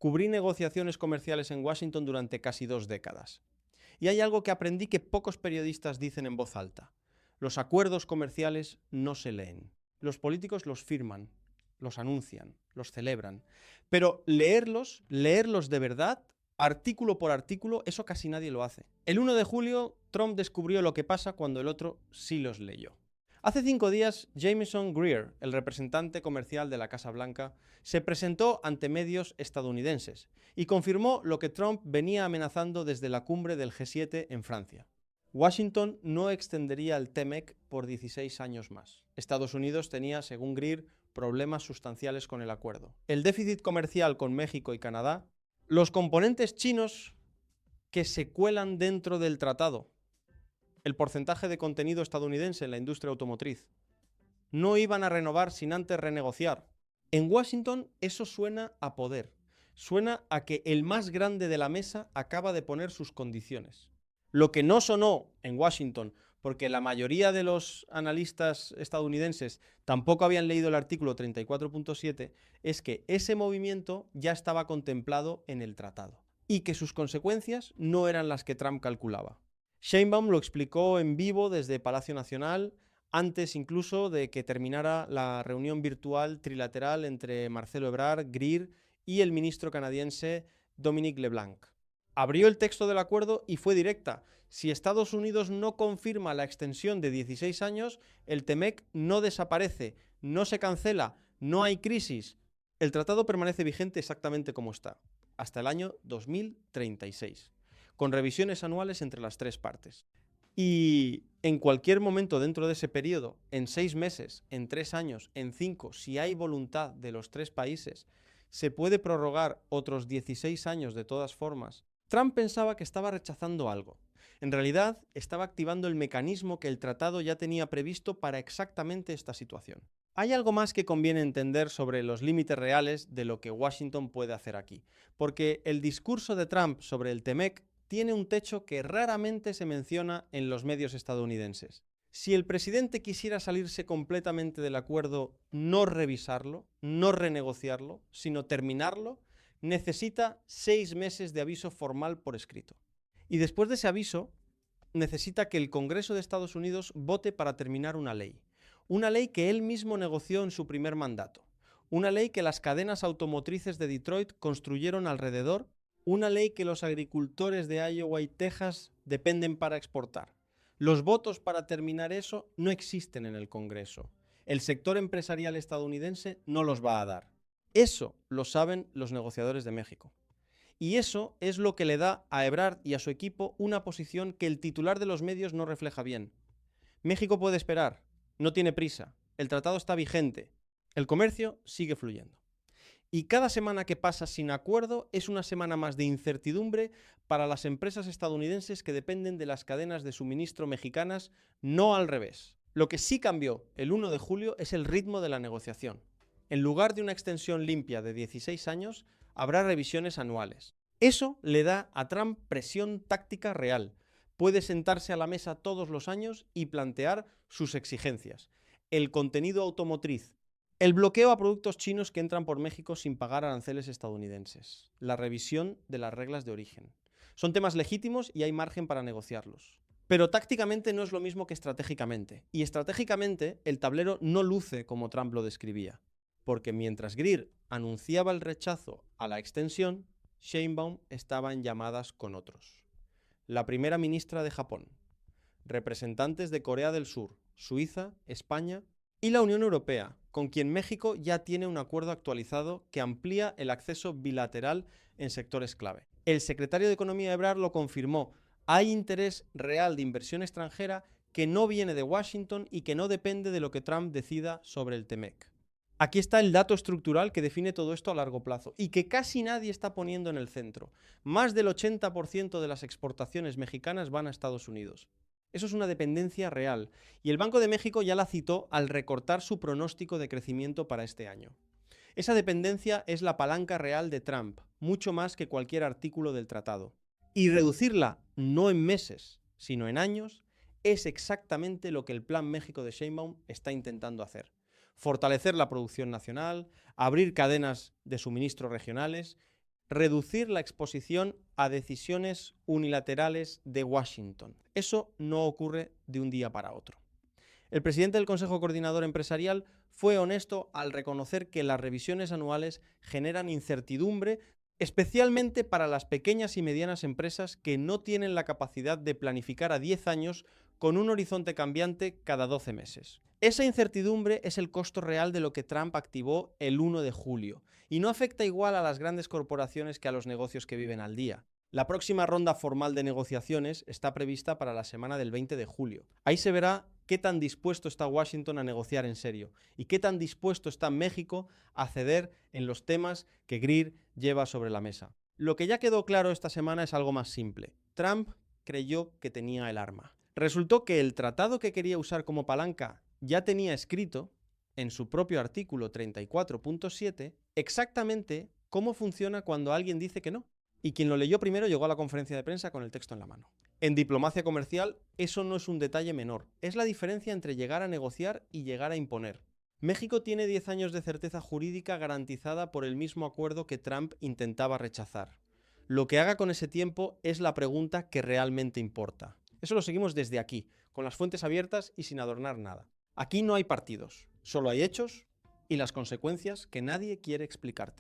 Cubrí negociaciones comerciales en Washington durante casi 2 décadas. Y hay algo que aprendí que pocos periodistas dicen en voz alta. Los acuerdos comerciales no se leen. Los políticos los firman, los anuncian, los celebran. Pero leerlos de verdad, artículo por artículo, eso casi nadie lo hace. El 1 de julio, Trump descubrió lo que pasa cuando el otro sí los leyó. Hace 5 días, Jameson Greer, el representante comercial de la Casa Blanca, se presentó ante medios estadounidenses y confirmó lo que Trump venía amenazando desde la cumbre del G7 en Francia. Washington no extendería el TMEC por 16 años más. Estados Unidos tenía, según Greer, problemas sustanciales con el acuerdo. El déficit comercial con México y Canadá, los componentes chinos que se cuelan dentro del tratado, el porcentaje de contenido estadounidense en la industria automotriz, no iban a renovar sin antes renegociar. En Washington eso suena a poder, suena a que el más grande de la mesa acaba de poner sus condiciones. Lo que no sonó en Washington, porque la mayoría de los analistas estadounidenses tampoco habían leído el artículo 34.7, es que ese movimiento ya estaba contemplado en el tratado y que sus consecuencias no eran las que Trump calculaba. Sheinbaum lo explicó en vivo desde Palacio Nacional, antes incluso de que terminara la reunión virtual trilateral entre Marcelo Ebrard, Greer y el ministro canadiense Dominic LeBlanc. Abrió el texto del acuerdo y fue directa. Si Estados Unidos no confirma la extensión de 16 años, el TMEC no desaparece, no se cancela, no hay crisis. El tratado permanece vigente exactamente como está, hasta el año 2036. Con revisiones anuales entre las 3 partes. Y en cualquier momento dentro de ese periodo, en 6 meses, en 3 años, en 5, si hay voluntad de los 3 países, se puede prorrogar otros 16 años de todas formas. Trump pensaba que estaba rechazando algo. En realidad, estaba activando el mecanismo que el tratado ya tenía previsto para exactamente esta situación. Hay algo más que conviene entender sobre los límites reales de lo que Washington puede hacer aquí, porque el discurso de Trump sobre el TMEC tiene un techo que raramente se menciona en los medios estadounidenses. Si el presidente quisiera salirse completamente del acuerdo, no revisarlo, no renegociarlo, sino terminarlo, necesita 6 meses de aviso formal por escrito. Y después de ese aviso, necesita que el Congreso de Estados Unidos vote para terminar una ley que él mismo negoció en su primer mandato, una ley que las cadenas automotrices de Detroit construyeron alrededor, una ley que los agricultores de Iowa y Texas dependen para exportar. Los votos para terminar eso no existen en el Congreso. El sector empresarial estadounidense no los va a dar. Eso lo saben los negociadores de México. Y eso es lo que le da a Ebrard y a su equipo una posición que el titular de los medios no refleja bien. México puede esperar, no tiene prisa, el tratado está vigente, el comercio sigue fluyendo. Y cada semana que pasa sin acuerdo es una semana más de incertidumbre para las empresas estadounidenses que dependen de las cadenas de suministro mexicanas, no al revés. Lo que sí cambió el 1 de julio es el ritmo de la negociación. En lugar de una extensión limpia de 16 años, habrá revisiones anuales. Eso le da a Trump presión táctica real. Puede sentarse a la mesa todos los años y plantear sus exigencias. El contenido automotriz, el bloqueo a productos chinos que entran por México sin pagar aranceles estadounidenses, la revisión de las reglas de origen. Son temas legítimos y hay margen para negociarlos. Pero tácticamente no es lo mismo que estratégicamente. Y estratégicamente el tablero no luce como Trump lo describía. Porque mientras Greer anunciaba el rechazo a la extensión, Sheinbaum estaba en llamadas con otros. La primera ministra de Japón, representantes de Corea del Sur, Suiza, España y la Unión Europea, con quien México ya tiene un acuerdo actualizado que amplía el acceso bilateral en sectores clave. El secretario de Economía Ebrard lo confirmó. Hay interés real de inversión extranjera que no viene de Washington y que no depende de lo que Trump decida sobre el TMEC. Aquí está el dato estructural que define todo esto a largo plazo y que casi nadie está poniendo en el centro. Más del 80% de las exportaciones mexicanas van a Estados Unidos. Eso es una dependencia real y el Banco de México ya la citó al recortar su pronóstico de crecimiento para este año. Esa dependencia es la palanca real de Trump, mucho más que cualquier artículo del tratado. Y reducirla no en meses, sino en años, es exactamente lo que el Plan México de Sheinbaum está intentando hacer. Fortalecer la producción nacional, abrir cadenas de suministro regionales, reducir la exposición a decisiones unilaterales de Washington. Eso no ocurre de un día para otro. El presidente del Consejo Coordinador Empresarial fue honesto al reconocer que las revisiones anuales generan incertidumbre, especialmente para las pequeñas y medianas empresas que no tienen la capacidad de planificar a 10 años con un horizonte cambiante cada 12 meses. Esa incertidumbre es el costo real de lo que Trump activó el 1 de julio y no afecta igual a las grandes corporaciones que a los negocios que viven al día. La próxima ronda formal de negociaciones está prevista para la semana del 20 de julio. Ahí se verá qué tan dispuesto está Washington a negociar en serio y qué tan dispuesto está México a ceder en los temas que Greer lleva sobre la mesa. Lo que ya quedó claro esta semana es algo más simple. Trump creyó que tenía el arma. Resultó que el tratado que quería usar como palanca ya tenía escrito, en su propio artículo 34.7, exactamente cómo funciona cuando alguien dice que no. Y quien lo leyó primero llegó a la conferencia de prensa con el texto en la mano. En diplomacia comercial, eso no es un detalle menor. Es la diferencia entre llegar a negociar y llegar a imponer. México tiene 10 años de certeza jurídica garantizada por el mismo acuerdo que Trump intentaba rechazar. Lo que haga con ese tiempo es la pregunta que realmente importa. Eso lo seguimos desde aquí, con las fuentes abiertas y sin adornar nada. Aquí no hay partidos, solo hay hechos y las consecuencias que nadie quiere explicarte.